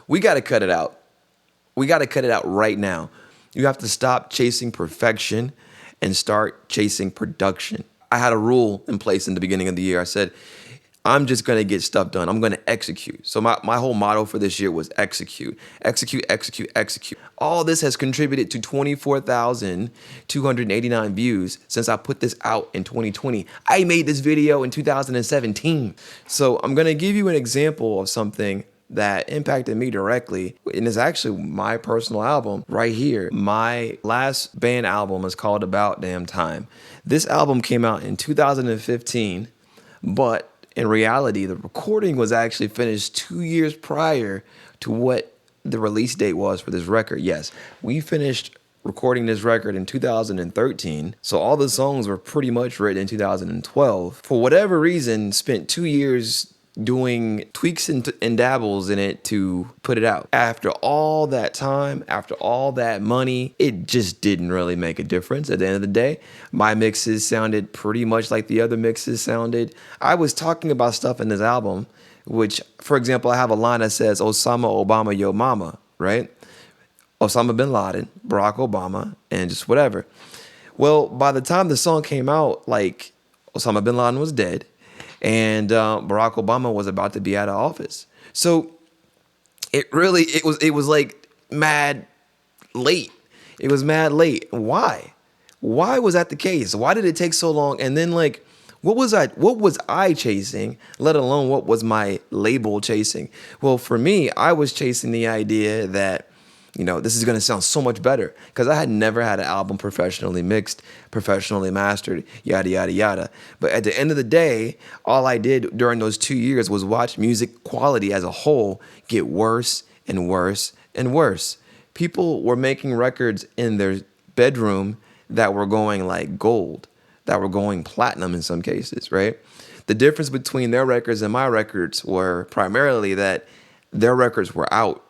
We got to cut it out. We got to cut it out right now. You have to stop chasing perfection and start chasing production. I had a rule in place in the beginning of the year. I said, I'm just going to get stuff done. I'm going to execute. So my whole motto for this year was execute, execute, execute, execute. All this has contributed to 24,289 views since I put this out in 2020. I made this video in 2017. So I'm going to give you an example of something that impacted me directly, and it's actually my personal album right here. My last band album is called About Damn Time. This album came out in 2015, but in reality, the recording was actually finished 2 years prior to what the release date was for this record. Yes, we finished recording this record in 2013, so all the songs were pretty much written in 2012. For whatever reason, spent 2 years doing tweaks and dabbles in it to put it out. After all that time, after all that money, it just didn't really make a difference. At the end of the day, my mixes sounded pretty much like the other mixes sounded. I was talking about stuff in this album, which, for example, I have a line that says, Osama Obama, yo mama, right? Osama bin Laden, Barack Obama, and just whatever. Well, by the time the song came out, like, Osama bin Laden was dead, and Barack Obama was about to be out of office. So it was like mad late. It was mad late. Why? Why was that the case? Why did it take so long? And then, like, what was I chasing, let alone what was my label chasing? Well, for me, I was chasing the idea that, this is going to sound so much better, because I had never had an album professionally mixed, professionally mastered, yada, yada, yada. But at the end of the day, all I did during those 2 years was watch music quality as a whole get worse and worse and worse. People were making records in their bedroom that were going like gold, that were going platinum in some cases, right? The difference between their records and my records were primarily that their records were out,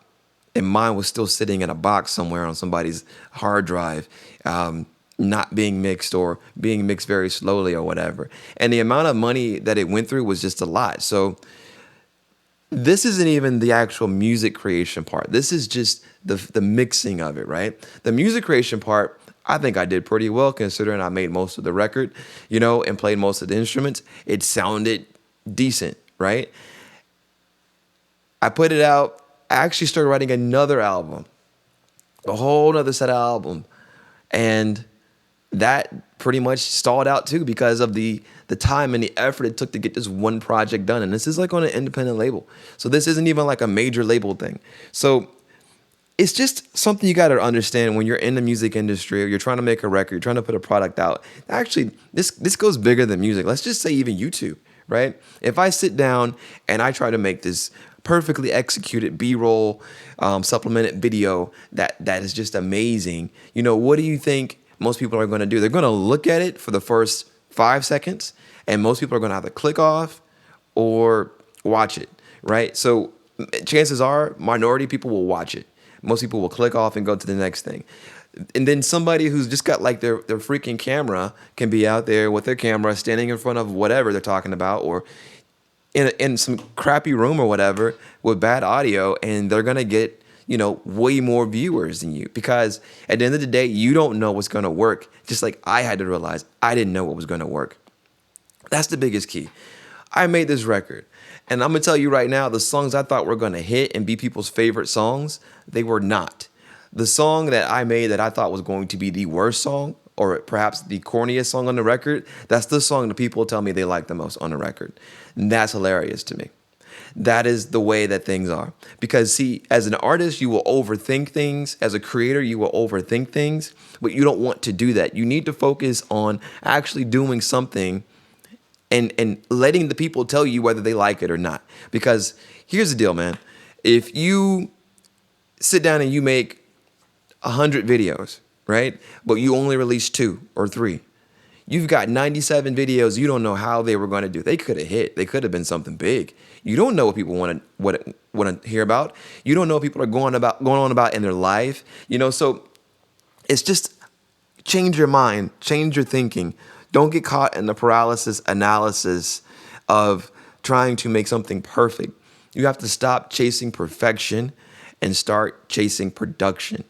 and mine was still sitting in a box somewhere on somebody's hard drive, not being mixed or being mixed very slowly or whatever. And the amount of money that it went through was just a lot. So this isn't even the actual music creation part. This is just the mixing of it, right? The music creation part, I think I did pretty well considering I made most of the record, and played most of the instruments. It sounded decent, right? I put it out. I actually started writing another album, a whole other set of album. And that pretty much stalled out too because of the time and the effort it took to get this one project done. And this is like on an independent label. So this isn't even like a major label thing. So it's just something you got to understand when you're in the music industry or you're trying to make a record, you're trying to put a product out. Actually, this goes bigger than music. Let's just say even YouTube, right? If I sit down and I try to make this perfectly executed B-roll supplemented video that is just amazing, what do you think most people are going to do? They're going to look at it for the first 5 seconds, and most people are going to either click off or watch it, right? So chances are minority people will watch it. Most people will click off and go to the next thing. And then somebody who's just got like their freaking camera can be out there with their camera standing in front of whatever they're talking about, or in some crappy room or whatever with bad audio, and they're going to get, way more viewers than you, because at the end of the day, you don't know what's going to work. Just like I had to realize I didn't know what was going to work. That's the biggest key. I made this record, and I'm going to tell you right now, the songs I thought were going to hit and be people's favorite songs, they were not. The song that I made that I thought was going to be the worst song, or perhaps the corniest song on the record, that's the song that people tell me they like the most on the record. And that's hilarious to me. That is the way that things are. Because see, as an artist, you will overthink things. As a creator, you will overthink things, but you don't want to do that. You need to focus on actually doing something and letting the people tell you whether they like it or not. Because here's the deal, man. If you sit down and you make 100 videos, right? But you only release 2 or 3. You've got 97 videos. You don't know how they were going to do. They could have hit. They could have been something big. You don't know what people want to hear about. You don't know what people are going on about in their life. So it's just change your mind, change your thinking. Don't get caught in the paralysis analysis of trying to make something perfect. You have to stop chasing perfection and start chasing production.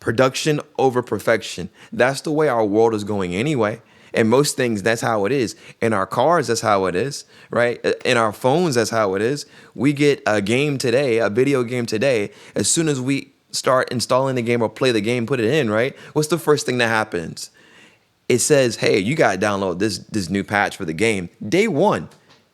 Production over perfection. That's the way our world is going anyway. And most things, that's how it is. In our cars, that's how it is, right? In our phones, that's how it is. We get a game today, a video game today. As soon as we start installing the game or play the game, put it in, right? What's the first thing that happens? It says, hey, you got to download this new patch for the game. Day one.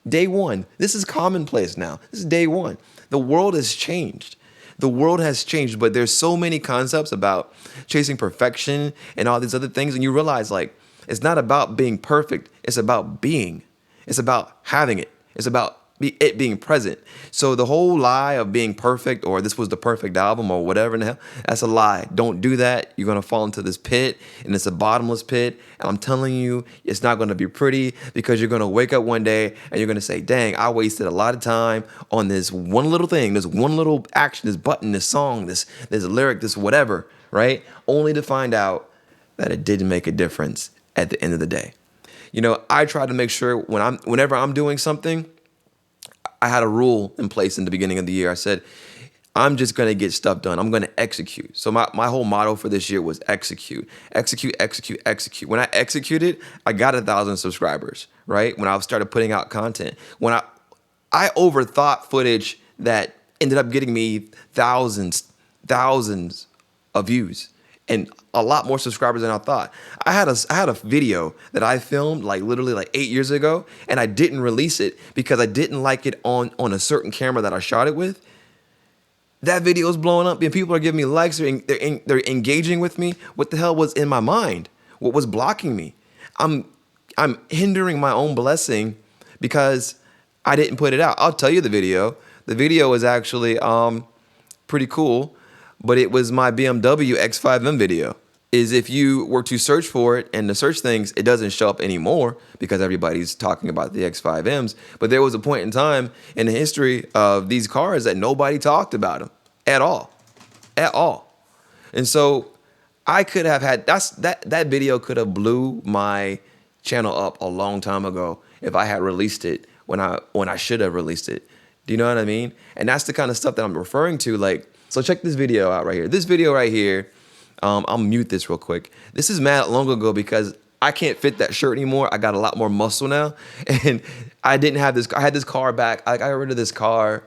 Day one. This is commonplace now. This is day one. The world has changed. The world has changed, but there's so many concepts about chasing perfection and all these other things. And you realize, like, it's not about being perfect. It's about being. It's about having it. It's about it being present. So the whole lie of being perfect or this was the perfect album or whatever in the hell, that's a lie. Don't do that. You're going to fall into this pit, and it's a bottomless pit. And I'm telling you, it's not going to be pretty, because you're going to wake up one day and you're going to say, dang, I wasted a lot of time on this one little thing, this one little action, this button, this song, this lyric, this whatever, right? Only to find out that it didn't make a difference at the end of the day. You know, I try to make sure whenever I'm doing something, I had a rule in place in the beginning of the year. I said, I'm just going to get stuff done. I'm going to execute. So my whole motto for this year was execute, execute, execute, execute. When I executed, I got 1,000 subscribers, right? When I started putting out content, when I overthought footage that ended up getting me thousands of views and a lot more subscribers than I thought. I had a video that I filmed literally 8 years ago, and I didn't release it because I didn't like it on a certain camera that I shot it with. That video is blowing up, and people are giving me likes. They're engaging with me. What the hell was in my mind? What was blocking me? I'm hindering my own blessing because I didn't put it out. I'll tell you the video. The video was actually pretty cool, but it was my BMW X5M video. If you were to search for it and the search things, it doesn't show up anymore because everybody's talking about the X5Ms. But there was a point in time in the history of these cars that nobody talked about them at all. And so I could have had, that video could have blew my channel up a long time ago if I had released it when I should have released it. Do you know what I mean? And that's the kind of stuff that I'm referring to. So check this video out right here. This video right here, I'll mute this real quick. This is mad long ago because I can't fit that shirt anymore. I got a lot more muscle now. And I didn't have this. I had this car back. I got rid of this car.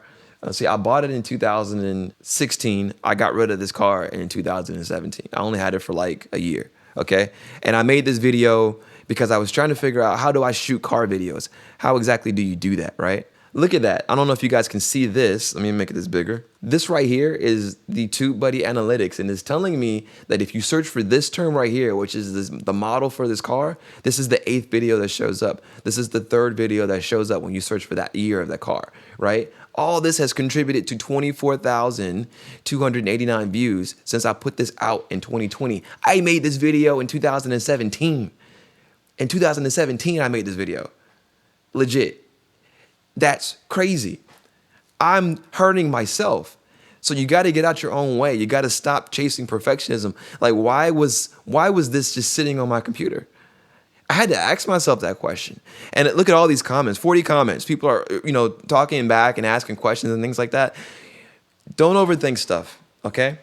See, I bought it in 2016. I got rid of this car in 2017. I only had it for a year, okay? And I made this video because I was trying to figure out, how do I shoot car videos? How exactly do you do that, right? Look at that. I don't know if you guys can see this. Let me make this bigger. This right here is the TubeBuddy analytics, and it's telling me that if you search for this term right here, which is the model for this car, this is the 8th video that shows up. This is the 3rd video that shows up when you search for that year of that car, right? All this has contributed to 24,289 views since I put this out in 2020. I made this video in 2017. In 2017, I made this video. Legit. That's crazy. I'm hurting myself. So you got to get out your own way. You got to stop chasing perfectionism. Why was this just sitting on my computer? I had to ask myself that question. And look at all these comments, 40 comments. People are, talking back and asking questions and things like that. Don't overthink stuff, okay?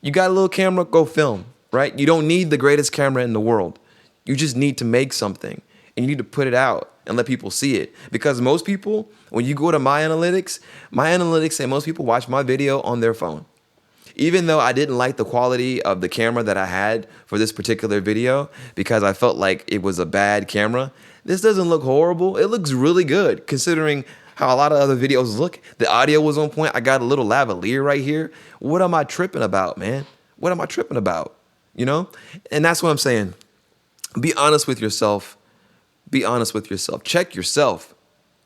You got a little camera, go film, right? You don't need the greatest camera in the world. You just need to make something, and you need to put it out and let people see it. Because most people, when you go to my analytics say most people watch my video on their phone. Even though I didn't like the quality of the camera that I had for this particular video because I felt like it was a bad camera, this doesn't look horrible. It looks really good considering how a lot of other videos look. The audio was on point. I got a little lavalier right here. What am I tripping about, man? What am I tripping about? And that's what I'm saying. Be honest with yourself. Be honest with yourself. Check yourself,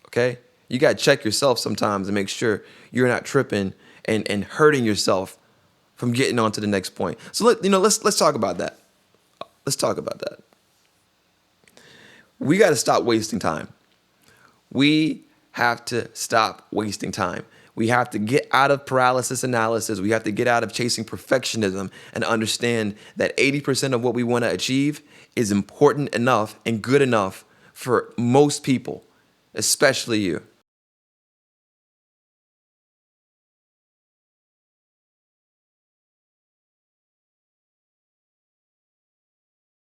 okay? You got to check yourself sometimes and make sure you're not tripping and hurting yourself from getting on to the next point. So let's talk about that. Let's talk about that. We got to stop wasting time. We have to stop wasting time. We have to get out of paralysis analysis. We have to get out of chasing perfectionism and understand that 80% of what we want to achieve is important enough and good enough for most people, especially you.